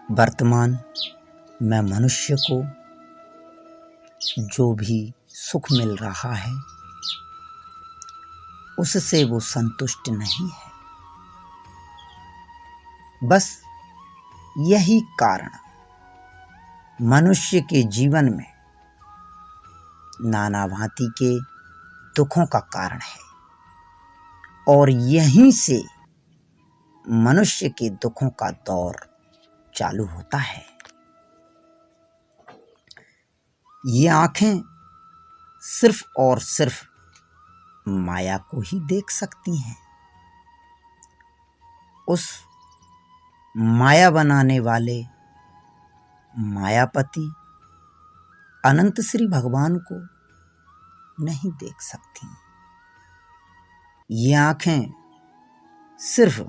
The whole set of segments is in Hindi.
वर्तमान में मनुष्य को जो भी सुख मिल रहा है उससे वो संतुष्ट नहीं है। बस यही कारण मनुष्य के जीवन में नाना भांति के दुखों का कारण है और यहीं से मनुष्य के दुखों का दौर चालू होता है। ये आंखें सिर्फ और सिर्फ माया को ही देख सकती हैं। उस माया बनाने वाले मायापति अनंत श्री भगवान को नहीं देख सकती। ये आंखें सिर्फ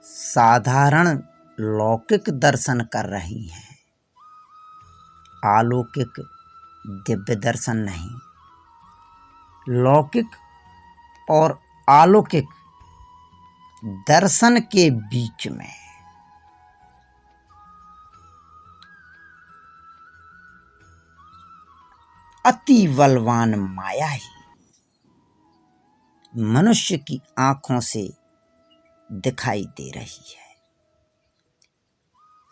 साधारण लौकिक दर्शन कर रही हैं, अलौकिक दिव्य दर्शन नहीं। लौकिक और अलौकिक दर्शन के बीच में अति बलवान माया ही मनुष्य की आंखों से दिखाई दे रही है।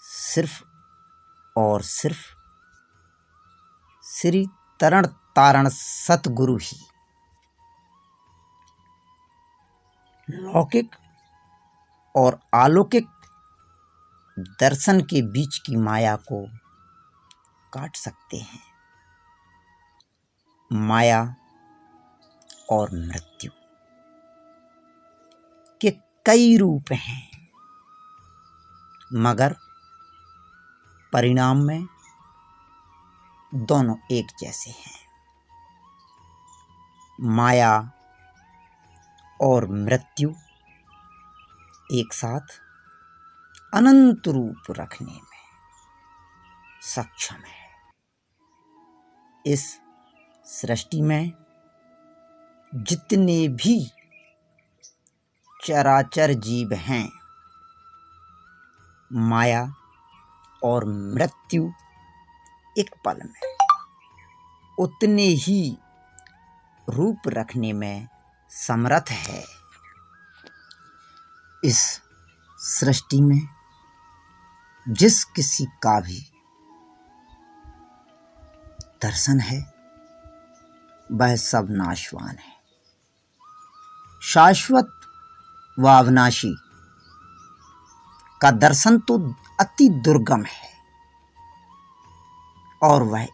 सिर्फ और सिर्फ श्री तरण तारण सतगुरु ही लौकिक और अलौकिक दर्शन के बीच की माया को काट सकते हैं। माया और मृत्यु के कई रूप हैं, मगर परिणाम में दोनों एक जैसे हैं। माया और मृत्यु एक साथ अनंत रूप रखने में सक्षम है। इस सृष्टि में जितने भी चराचर जीव हैं, माया और मृत्यु एक पल में उतने ही रूप रखने में समर्थ है। इस सृष्टि में जिस किसी का भी दर्शन है वह सब नाशवान है। शाश्वत व अविनाशी का दर्शन तो अति दुर्गम है और वह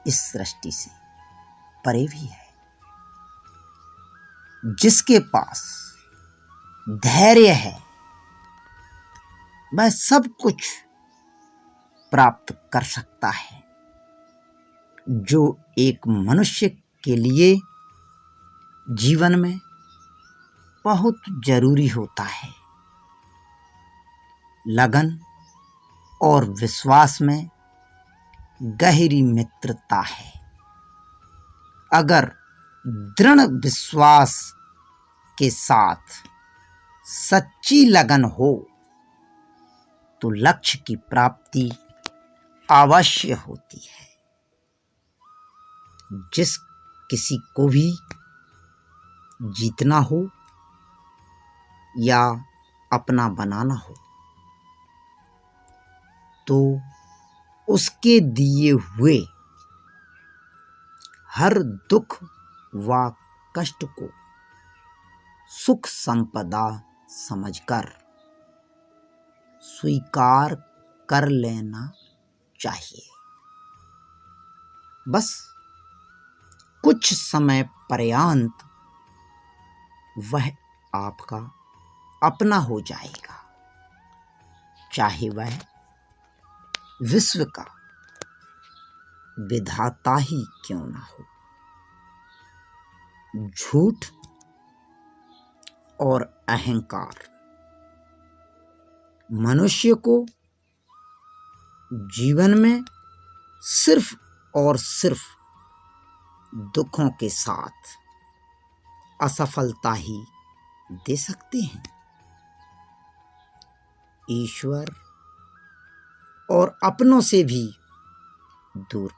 इस सृष्टि से परे भी है। जिसके पास धैर्य है वह सब कुछ प्राप्त कर सकता है, जो एक मनुष्य के लिए जीवन में बहुत जरूरी होता है। लगन और विश्वास में गहरी मित्रता है। अगर दृढ़ विश्वास के साथ सच्ची लगन हो तो लक्ष्य की प्राप्ति अवश्य होती है। जिस किसी को भी जीतना हो या अपना बनाना हो तो उसके दिए हुए हर दुख व कष्ट को सुख संपदा समझकर स्वीकार कर लेना चाहिए। बस कुछ समय पर्यंत वह आपका अपना हो जाएगा, चाहे वह विश्व का विधाता ही क्यों ना हो। झूठ और अहंकार मनुष्य को जीवन में सिर्फ और सिर्फ दुखों के साथ असफलता ही दे सकते हैं। ईश्वर और अपनों से भी दूर